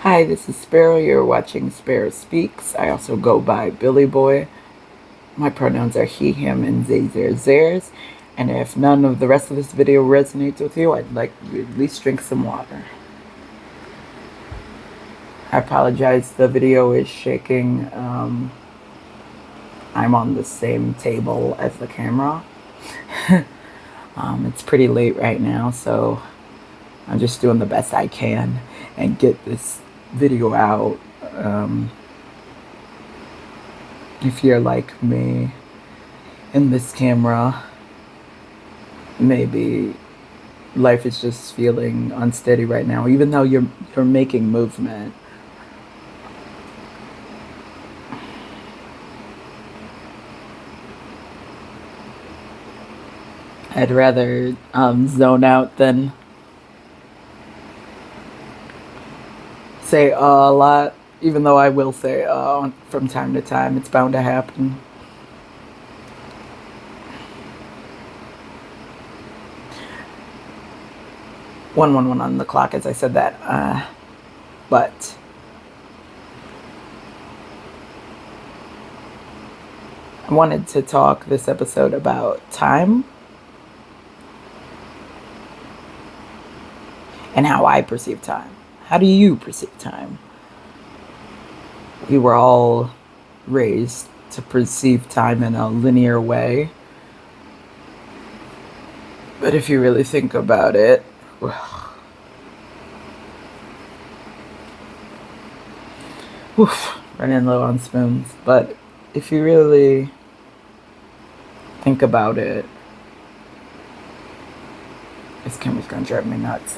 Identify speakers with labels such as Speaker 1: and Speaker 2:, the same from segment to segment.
Speaker 1: Hi, this is Sparrow. You're watching Sparrow Speaks. I also go by Billy Boy. My pronouns are he, him, and they, theirs. And if none of the rest of this video resonates with you, I'd like you to at least drink some water. I apologize, the video is shaking. I'm on the same table as the camera. It's pretty late right now, so I'm just doing the best I can and get this video out. If you're like me in this camera, maybe life is just feeling unsteady right now, even though you're making movement. I'd rather zone out than say a lot, even though I will say from time to time. It's bound to happen. One on the clock as I said that. But I wanted to talk this episode about time and how I perceive time. How do you perceive time? We were all raised to perceive time in a linear way. But if you really think about it, running low on spoons. But if you really think about it, this camera's gonna drive me nuts.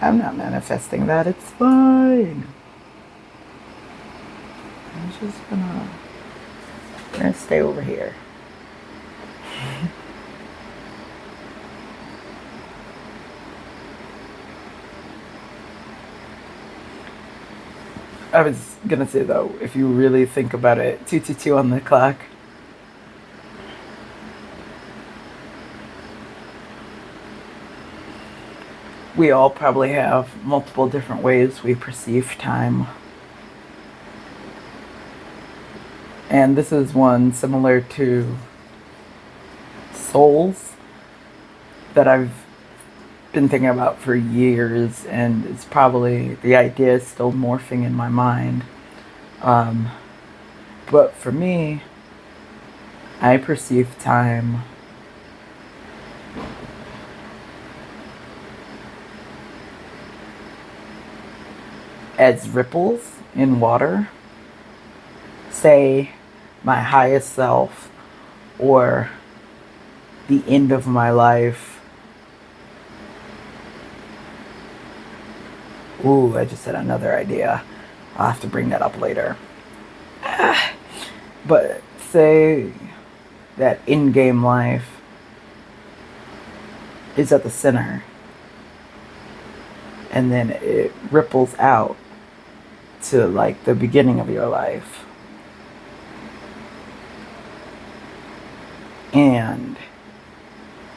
Speaker 1: I'm not manifesting that, it's fine. I'm just we're gonna stay over here. I was gonna say though, if you really think about it, 222 on the clock. We all probably have multiple different ways we perceive time. And this is one similar to souls that I've been thinking about for years, and it's probably, the idea is still morphing in my mind. But for me, I perceive time as ripples in water. Say my highest self or the end of my life. Ooh, I just had another idea. I'll have to bring that up later. But say that in-game life is at the center, and then it ripples out to like the beginning of your life. And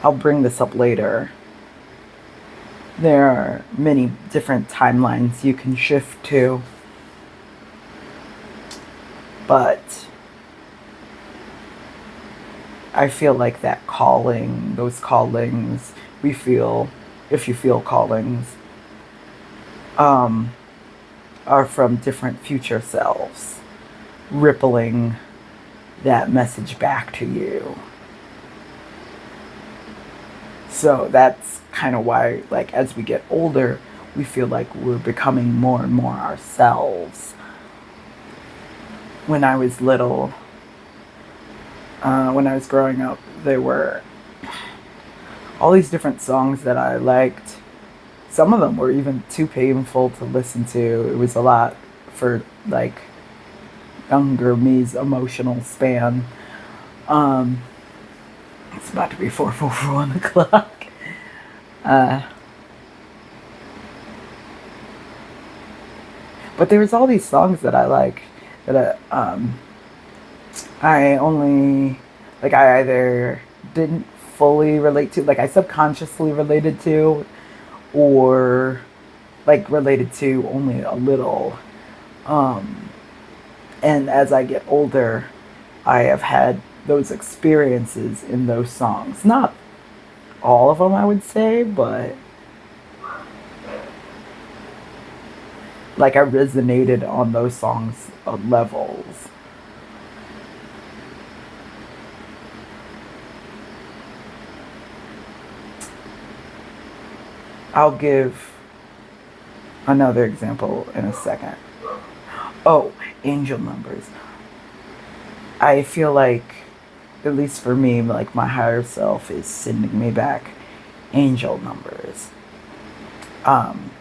Speaker 1: I'll bring this up later. There are many different timelines you can shift to. But I feel like that calling, those callings we feel, if you feel callings, are from different future selves, rippling that message back to you. So that's kind of why, like, as we get older, we feel like we're becoming more and more ourselves. When I was little, when I was growing up, there were all these different songs that I liked. Some of them were even too painful to listen to. It was a lot for, like, younger me's emotional span. It's about to be 4:44 on the clock. But there was all these songs that I like that I only, like, I either didn't fully relate to, like I subconsciously related to, or like related to only a little. Um, and as I get older, I have had those experiences in those songs. Not all of them, I would say, but like I resonated on those songs levels. I'll give another example in a second. Oh, angel numbers. I feel like, at least for me, like my higher self is sending me back angel numbers. Um,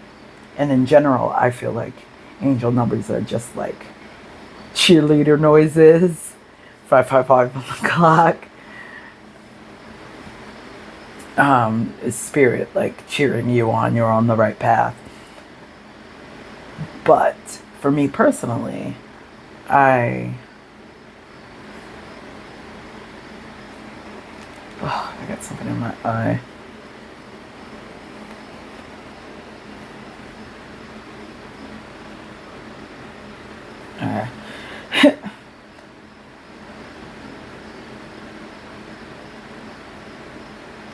Speaker 1: and in general, I feel like angel numbers are just like cheerleader noises. 555 on the clock. Is spirit like cheering you on, you're on the right path. But for me personally, I got something in my eye. Alright.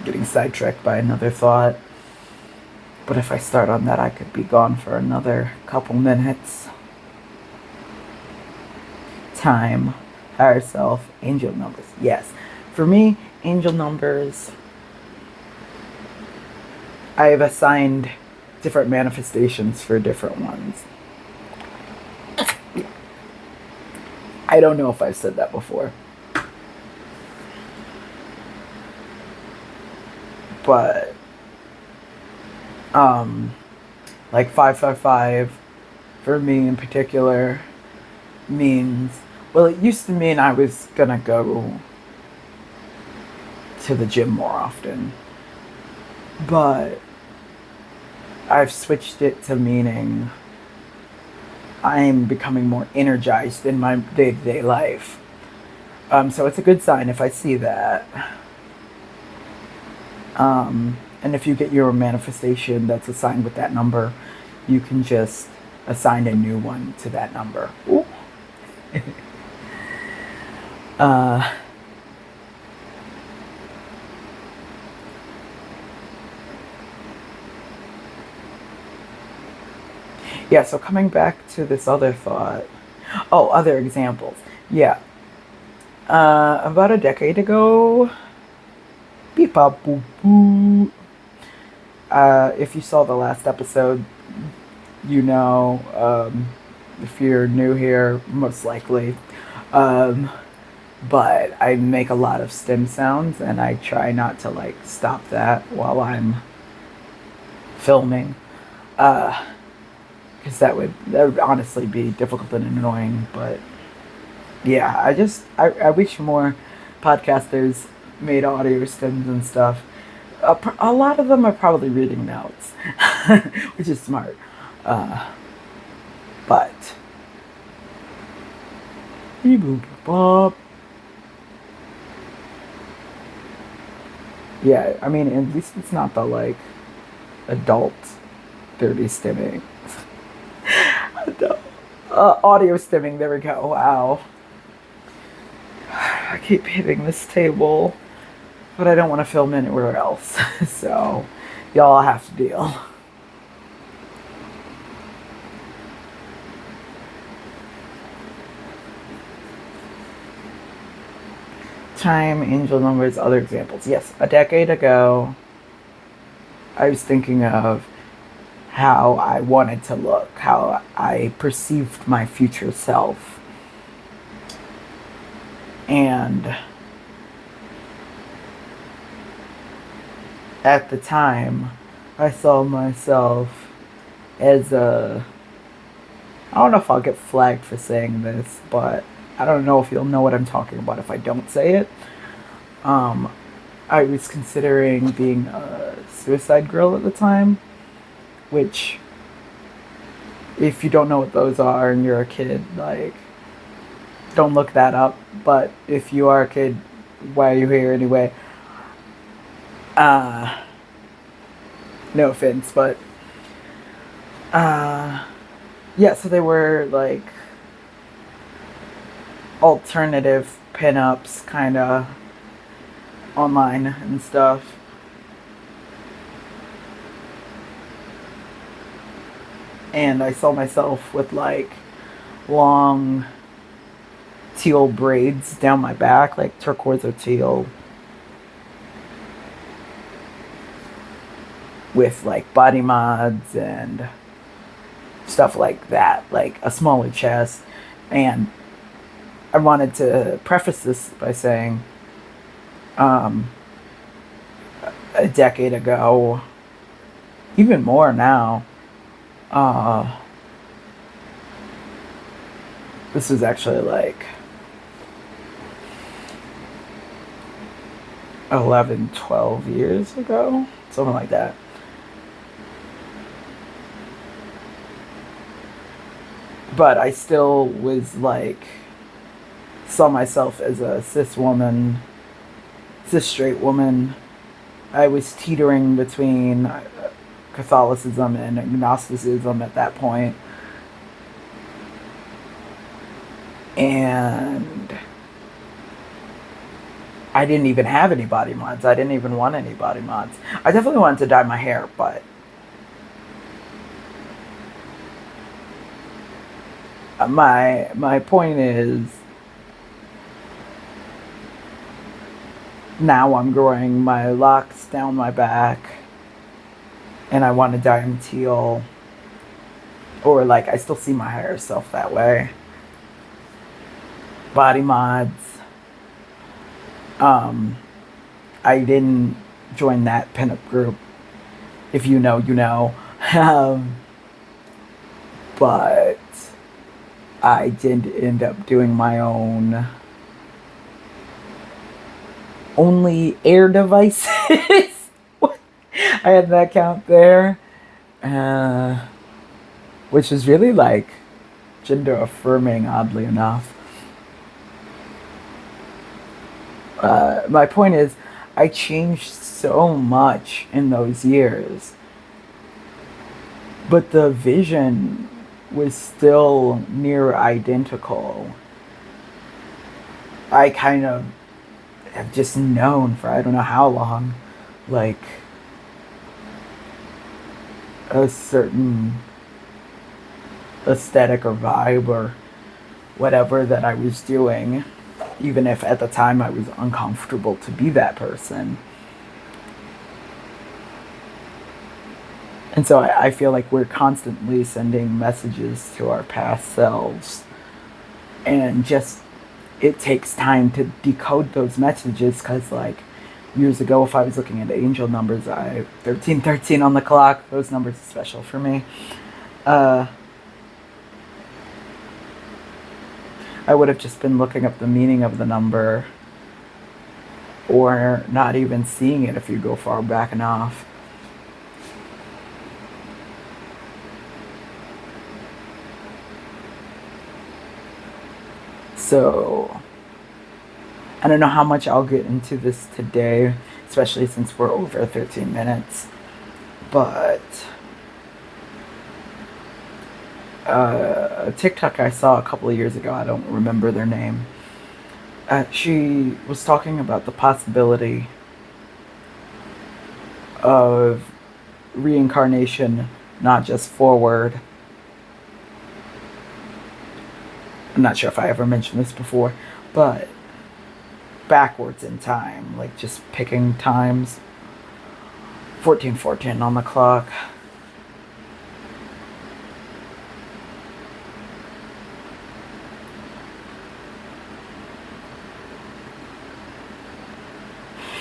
Speaker 1: Getting sidetracked by another thought. But if I start on that, I could be gone for another couple minutes. Time, higher self, angel numbers. Yes. For me, angel numbers, I have assigned different manifestations for different ones. I don't know if I've said that before. But like 555 for me in particular means, well, it used to mean I was gonna go to the gym more often, but I've switched it to meaning I'm becoming more energized in my day-to-day life. So it's a good sign if I see that. And if you get your manifestation that's assigned with that number, you can just assign a new one to that number. Ooh. Yeah, so coming back to this other thought. Oh, other examples. Yeah. About a decade ago, beep bop boop boop. If you saw the last episode, you know, if you're new here, most likely. But I make a lot of stem sounds, and I try not to like stop that while I'm filming, because that would honestly be difficult and annoying. But yeah, I wish more podcasters made audio stems and stuff. A lot of them are probably reading notes, which is smart. But yeah, I mean, at least it's not the like adult dirty stimming. Audio stimming. There we go. Wow. I keep hitting this table, but I don't want to film anywhere else, so y'all have to deal. Time, angel numbers, other examples. Yes, a decade ago, I was thinking of how I wanted to look, how I perceived my future self. And at the time, I saw myself as a... I don't know if I'll get flagged for saying this, but I don't know if you'll know what I'm talking about if I don't say it. I was considering being a suicide girl at the time, which, if you don't know what those are and you're a kid, like, don't look that up. But if you are a kid, why are you here anyway? Uh, no offense, but uh, yeah. So they were like alternative pinups, kind of online and stuff. And I saw myself with like long teal braids down my back, like turquoise or teal, with like body mods and stuff like that, like a smaller chest. And I wanted to preface this by saying, um, a decade ago, even more now, uh, this was actually like 11, 12 years ago, something like that. But I still was like, saw myself as a cis straight woman. I was teetering between Catholicism and agnosticism at that point. And I didn't even have any body mods. I didn't even want any body mods. I definitely wanted to dye my hair, but my point is, now I'm growing my locks down my back, and I want to dye them teal, or like I still see my higher self that way. Body mods. I didn't join that pinup group. If you know, you know. But I did end up doing my own only air devices. I had that count there, which is really like gender affirming, oddly enough. My point is, I changed so much in those years, but the vision was still near identical. I kind of have just known for I don't know how long, like, a certain aesthetic or vibe or whatever that I was doing, even if at the time I was uncomfortable to be that person. And so I feel like we're constantly sending messages to our past selves. And just, it takes time to decode those messages, because, like, years ago, if I was looking at angel numbers, 1313 on the clock, those numbers are special for me. I would have just been looking up the meaning of the number, or not even seeing it if you go far back enough. So, I don't know how much I'll get into this today, especially since we're over 13 minutes. But a TikTok I saw a couple of years ago, I don't remember their name. She was talking about the possibility of reincarnation, not just forward. I'm not sure if I ever mentioned this before, but backwards in time, like just picking times. 1414 on the clock.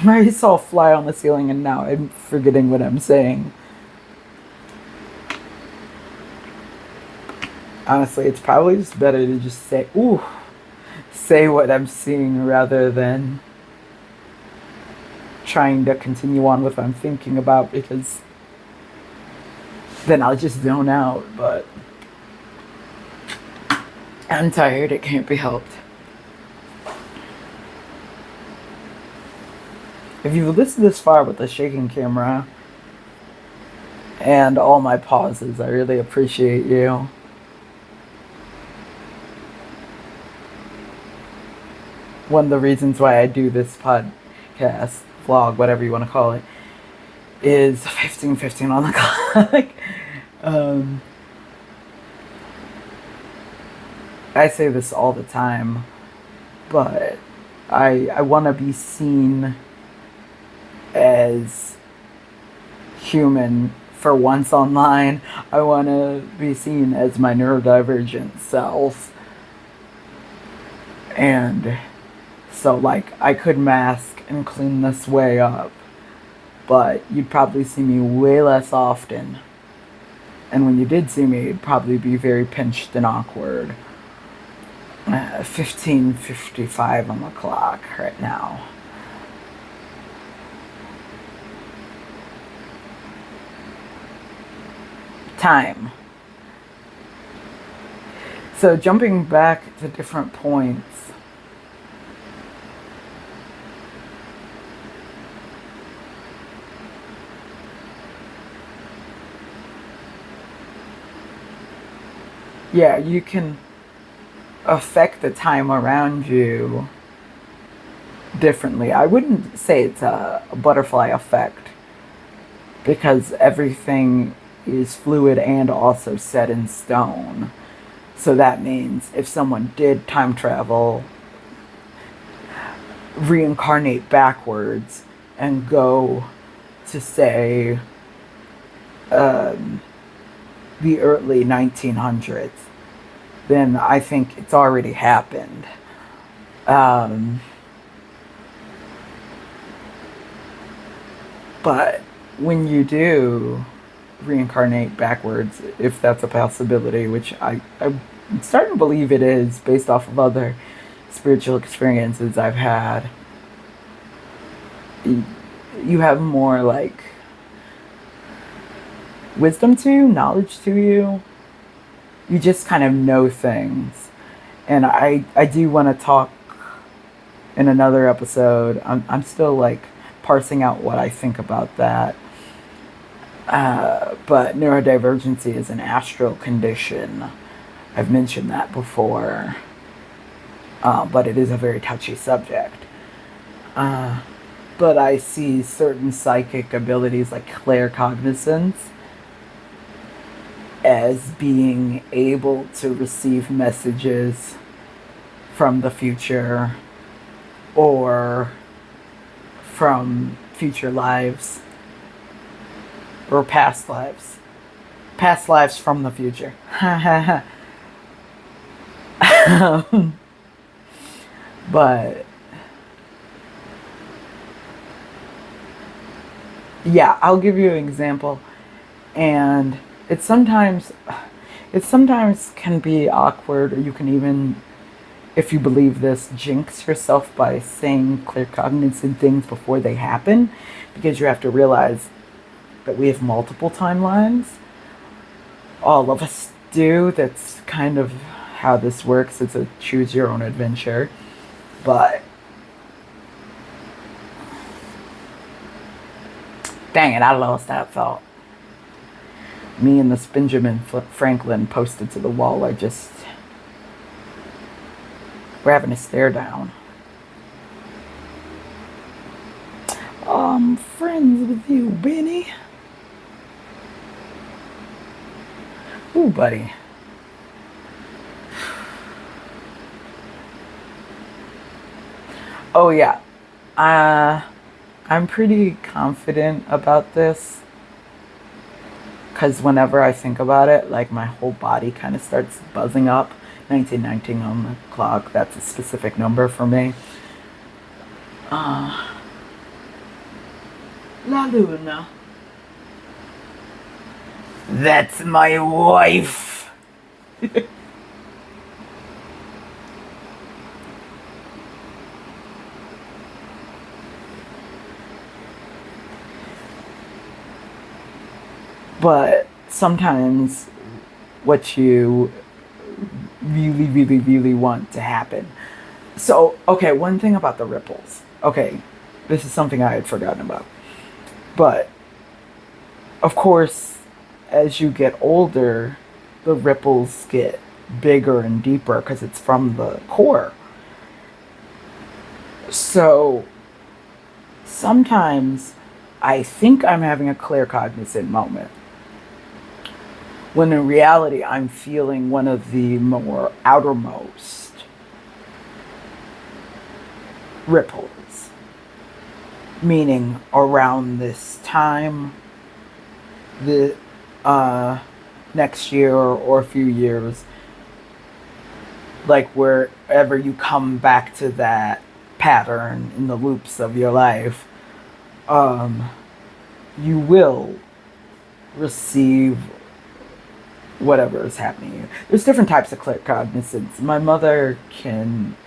Speaker 1: I saw a fly on the ceiling and now I'm forgetting what I'm saying. Honestly, it's probably just better to just say what I'm seeing rather than trying to continue on with what I'm thinking about, because then I'll just zone out. But I'm tired, it can't be helped. If you've listened this far with the shaking camera and all my pauses, I really appreciate you. One of the reasons why I do this podcast, vlog, whatever you want to call it, is 15:15 on the clock. I say this all the time, but I want to be seen as human for once online. I want to be seen as my neurodivergent self. And so, like, I could mask and clean this way up, but you'd probably see me way less often. And when you did see me, it'd probably be very pinched and awkward. 15:55 on the clock right now. Time. So jumping back to different points. Yeah, you can affect the time around you differently. I wouldn't say it's a butterfly effect because everything is fluid and also set in stone. So that means if someone did time travel, reincarnate backwards, and go to, say, the early 1900s, then I think it's already happened. But when you do reincarnate backwards, if that's a possibility, which I'm starting to believe it is based off of other spiritual experiences I've had, you have more, like, wisdom to you, knowledge to you. You just kind of know things. And I do want to talk in another episode. I'm still, like, parsing out what I think about that. But neurodivergency is an astral condition. I've mentioned that before. But it is a very touchy subject. But I see certain psychic abilities like claircognizance as being able to receive messages from the future or from future lives or past lives. Past lives from the future. But yeah, I'll give you an example. And it sometimes can be awkward, or you can even, if you believe this, jinx yourself by saying claircognizant things before they happen, because you have to realize that we have multiple timelines. All of us do. That's kind of how this works. It's a choose your own adventure. But dang it, I lost that thought. Me and this Benjamin Franklin posted to the wall. We're having a stare down. I'm friends with you, Benny. Ooh, buddy. Oh, yeah. I'm pretty confident about this. Because whenever I think about it, like, my whole body kind of starts buzzing up. 1919 on the clock. That's a specific number for me. La Luna. That's my wife. But sometimes what you really, really, really want to happen. So, okay, one thing about the ripples. Okay, This is something I had forgotten about. But, of course, as you get older, the ripples get bigger and deeper because it's from the core. So, sometimes I think I'm having a clear cognizant moment, when in reality I'm feeling one of the more outermost ripples. Meaning around this time, the next year or a few years, like wherever you come back to that pattern in the loops of your life, you will receive whatever is happening. There's different types of claircognizance. My mother can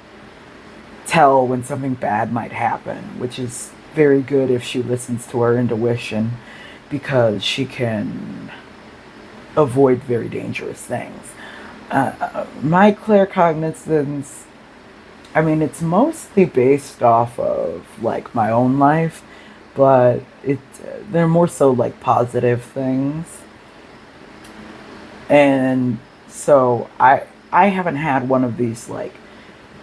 Speaker 1: tell when something bad might happen, which is very good if she listens to her intuition, because she can avoid very dangerous things. My claircognizance, I mean, it's mostly based off of like my own life, but they're more so like positive things. And so I haven't had one of these like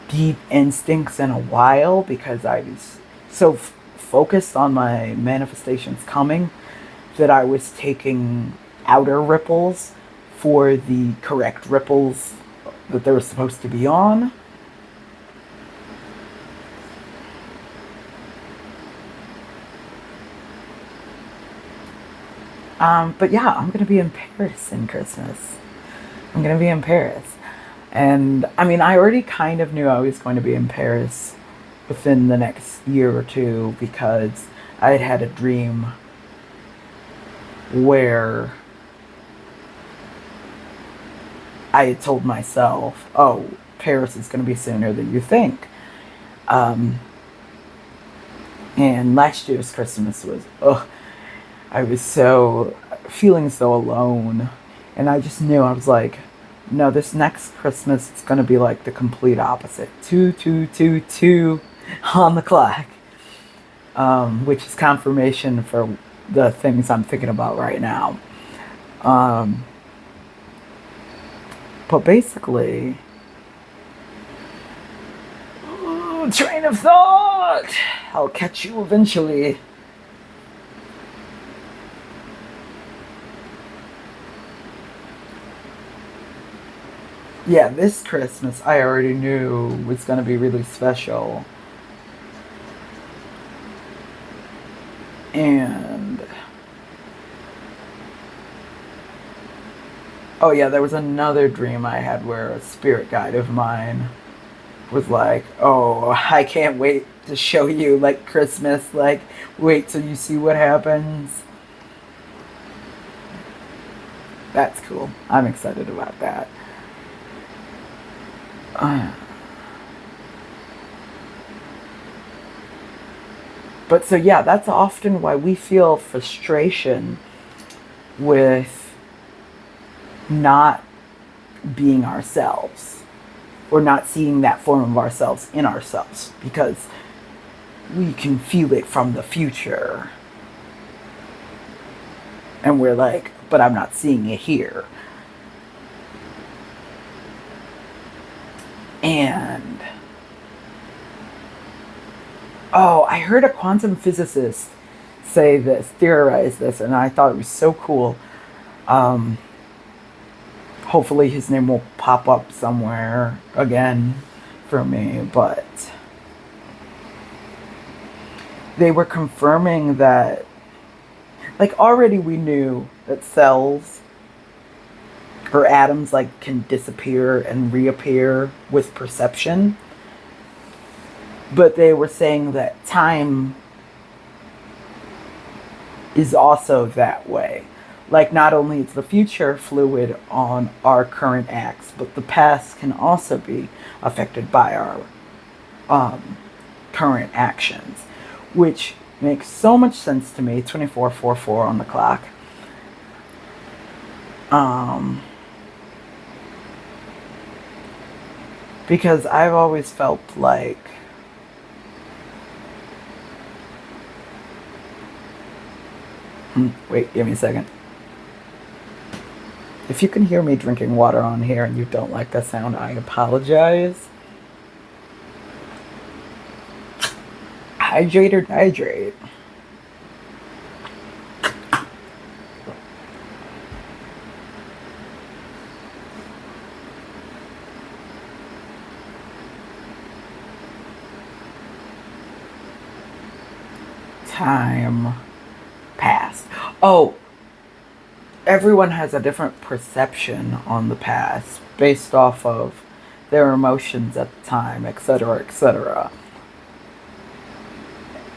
Speaker 1: deep instincts in a while, because I was so focused on my manifestations coming that I was taking outer ripples for the correct ripples that they were supposed to be on. But yeah, I'm going to be in Paris in Christmas. I'm going to be in Paris. And I mean, I already kind of knew I was going to be in Paris within the next year or two, because I had had a dream where I had told myself, oh, Paris is going to be sooner than you think. And last year's Christmas was, I was so feeling so alone, and I just knew, I was like, no, this next Christmas it's gonna be like the complete opposite. 2 on the clock, which is confirmation for the things I'm thinking about right now. But basically, train of thought. I'll catch you eventually. Yeah, this Christmas I already knew was going to be really special. And oh yeah, there was another dream I had where a spirit guide of mine was like, "Oh, I can't wait to show you like Christmas, like wait till you see what happens." That's cool. I'm excited about that. But so yeah, that's often why we feel frustration with not being ourselves, or not seeing that form of ourselves in ourselves, because we can feel it from the future. And we're like, but I'm not seeing it here. And oh, I heard a quantum physicist say this, theorize this, and I thought it was so cool. Um, Hopefully his name will pop up somewhere again for me, but they were confirming that, like, already we knew that cells or atoms like can disappear and reappear with perception, but they were saying that time is also that way. Like, not only is the future fluid on our current acts, but the past can also be affected by our current actions, which makes so much sense to me. 2444 on the clock. Because I've always felt like Wait, give me a second. If you can hear me drinking water on here and you don't like that sound, I apologize. Hydrate or dehydrate? Time passed. Oh, everyone has a different perception on the past based off of their emotions at the time, etc., etc.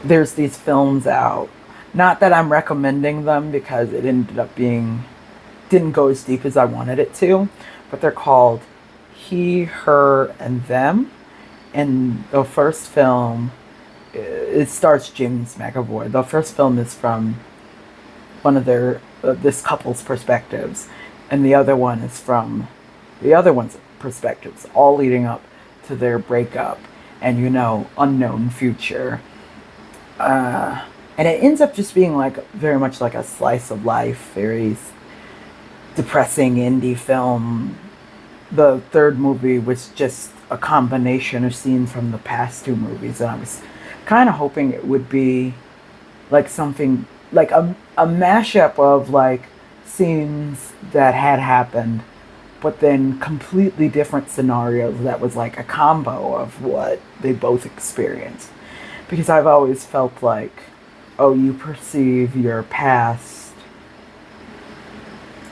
Speaker 1: There's these films out. Not that I'm recommending them because it ended up being didn't go as deep as I wanted it to, but they're called He, Her, and Them. And the first film, it stars James McAvoy. The first film is from one of their this couple's perspectives, and the other one is from the other one's perspectives, all leading up to their breakup and unknown future. And it ends up just being like very much like a slice of life, very depressing indie film. The third movie was just a combination of scenes from the past two movies, and I was kind of hoping it would be like something like a mashup of like scenes that had happened, but then completely different scenarios that was like a combo of what they both experienced. Because I've always felt like, oh, you perceive your past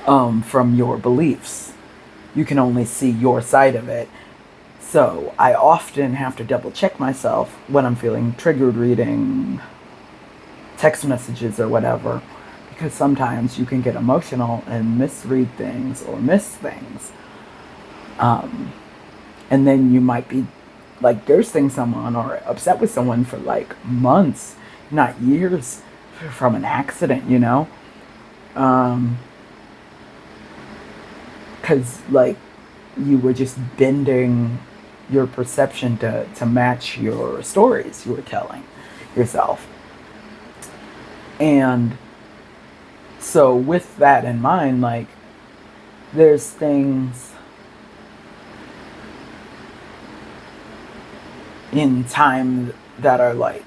Speaker 1: from your beliefs. You can only see your side of it. So I often have to double check myself when I'm feeling triggered reading text messages or whatever, because sometimes you can get emotional and misread things or miss things. And then you might be like ghosting someone or upset with someone for like months, not years, from an accident, because like you were just bending your perception to match your stories you were telling yourself. And so with that in mind, like there's things in time that are like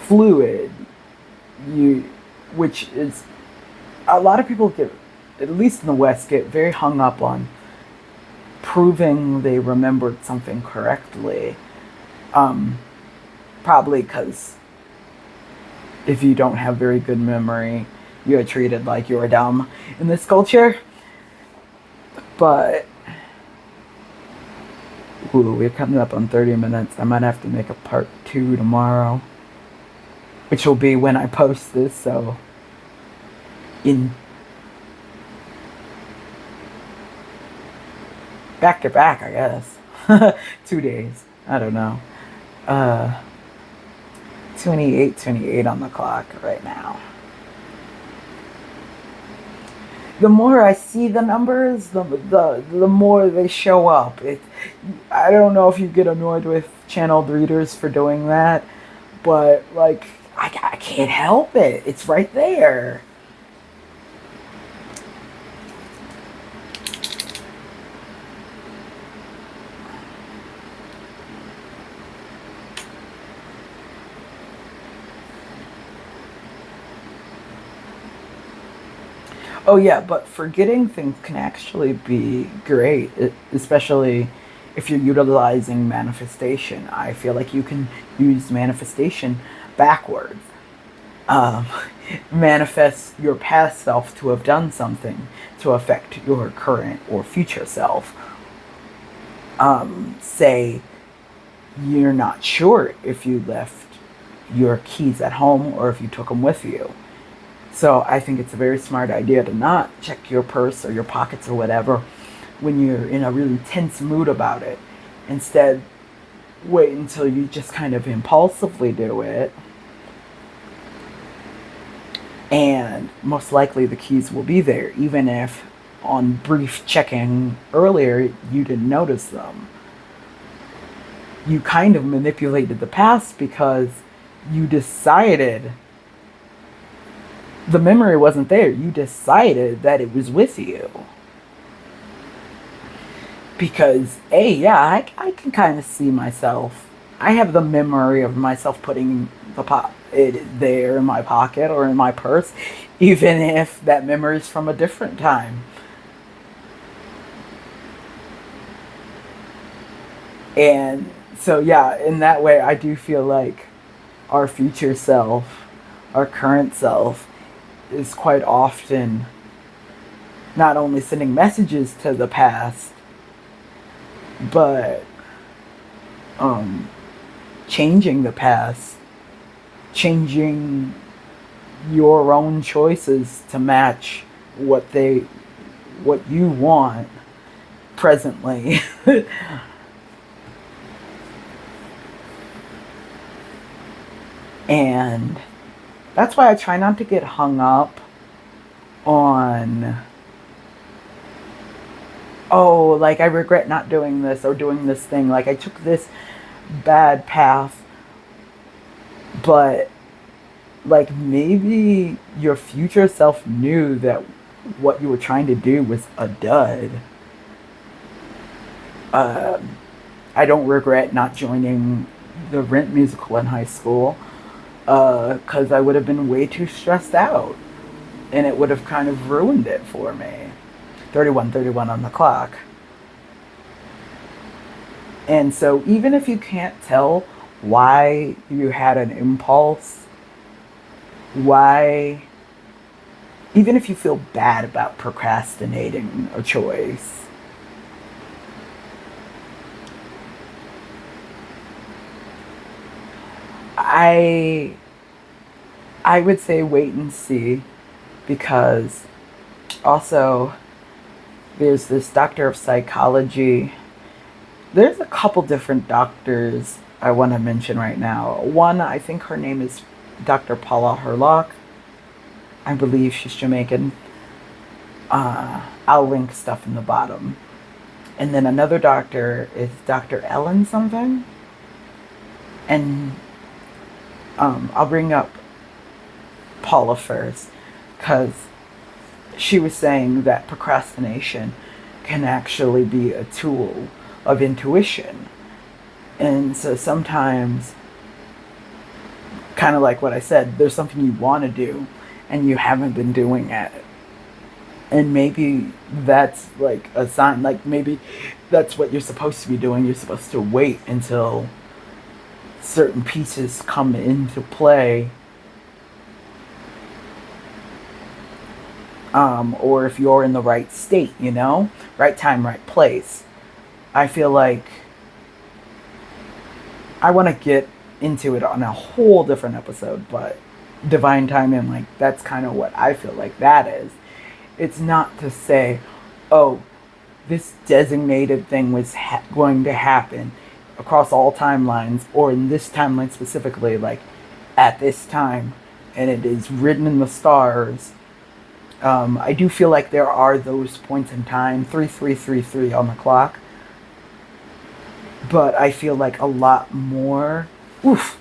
Speaker 1: fluid, which is a lot of people get, at least in the West, get very hung up on proving they remembered something correctly. Probably because if you don't have very good memory, you're treated like you're dumb in this culture. But we're coming up on 30 minutes. I might have to make a part 2 tomorrow, which will be when I post this, so in back to back, I guess. 2 days. I don't know. 28 on the clock right now. The more I see the numbers, the more they show up. I don't know if you get annoyed with channeled readers for doing that, but like I can't help it. It's right there. Oh yeah, but forgetting things can actually be great, especially if you're utilizing manifestation. I feel like you can use manifestation backwards. Um, Manifest your past self to have done something to affect your current or future self. Say you're not sure if you left your keys at home or if you took them with you. So I think it's a very smart idea to not check your purse or your pockets or whatever when you're in a really tense mood about it. Instead, wait until you just kind of impulsively do it. And most likely the keys will be there, even if on brief checking earlier you didn't notice them. You kind of manipulated the past because you decided The memory wasn't there. You decided that it was with you. Because, yeah, I can kind of see myself. I have the memory of myself putting it there in my pocket or in my purse, even if that memory is from a different time. And so, yeah, in that way, I do feel like our future self, our current self, is quite often not only sending messages to the past, but um, changing the past, changing your own choices to match what you want presently. And that's why I try not to get hung up on, oh, like I regret not doing this or doing this thing. Like I took this bad path, but like maybe your future self knew that what you were trying to do was a dud. I don't regret not joining the Rent musical in high school, because I would have been way too stressed out, and it would have kind of ruined it for me. 31:31 on the clock. And so even if you can't tell why you had an impulse, why, even if you feel bad about procrastinating a choice, I I would say wait and see, because also there's this doctor of psychology. There's a couple different doctors I want to mention right now. One, I think her name is Dr. Paula Herlock. I believe she's Jamaican. I'll link stuff in the bottom. And then another doctor is Dr. Ellen something. And I'll bring up Paula first, because she was saying that procrastination can actually be a tool of intuition. And so sometimes, kind of like what I said, there's something you want to do and you haven't been doing it. And maybe that's like a sign, like maybe that's what you're supposed to be doing. You're supposed to wait until certain pieces come into play. Or if you're in the right state, right time, right place. I feel like I want to get into it on a whole different episode, but divine timing, like that's kind of what I feel like that is. It's not to say, oh, this designated thing was going to happen across all timelines, or in this timeline specifically, like at this time, and it is written in the stars. I do feel like there are those points in time, 3333 on the clock, but I feel like a lot more. Oof.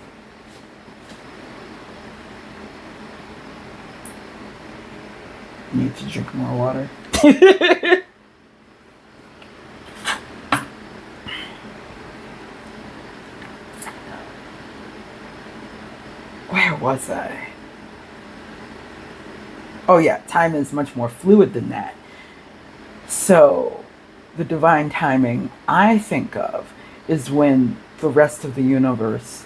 Speaker 1: Need to drink more water. Where was I? Oh yeah, time is much more fluid than that. So, the divine timing I think of is when the rest of the universe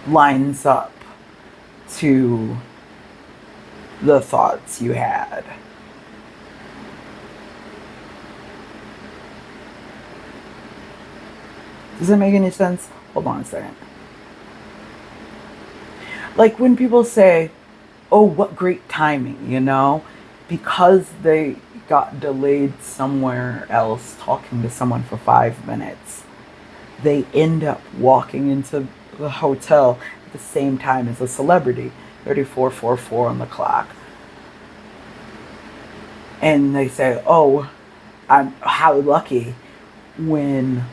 Speaker 1: lines up to the thoughts you had. Does that make any sense? Hold on a second. Like when people say, oh, what great timing, because they got delayed somewhere else talking to someone for 5 minutes, they end up walking into the hotel at the same time as a celebrity, 3444 on the clock. And they say, oh, I'm how lucky, when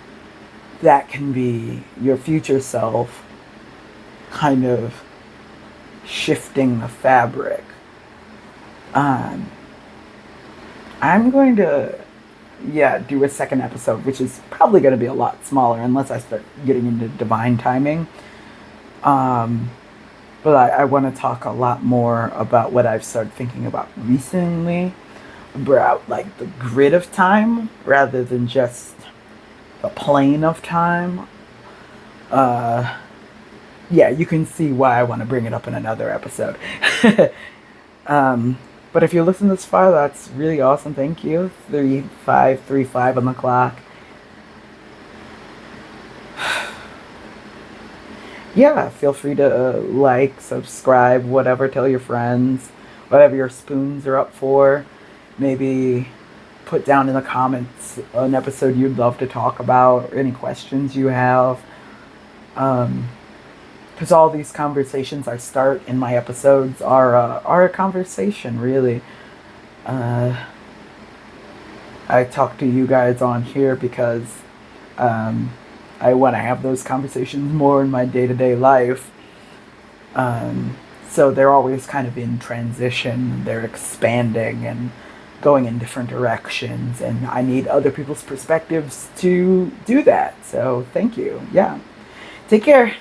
Speaker 1: that can be your future self kind of shifting the fabric. Um, I'm going to, yeah, do a second episode, which is probably going to be a lot smaller unless I start getting into divine timing. Um, but I want to talk a lot more about what I've started thinking about recently, about like the grid of time rather than just the plane of time. Uh, yeah, you can see why I want to bring it up in another episode. um, but if you listen this far, that's really awesome. Thank you. 3535 on the clock. Yeah, feel free to like, subscribe, whatever, tell your friends, whatever your spoons are up for. Maybe put down in the comments an episode you'd love to talk about or any questions you have. Because all these conversations I start in my episodes are a conversation, really. Uh, I talk to you guys on here because um, I want to have those conversations more in my day-to-day life. So they're always kind of in transition. They're expanding and going in different directions. And I need other people's perspectives to do that. So thank you. Yeah. Take care.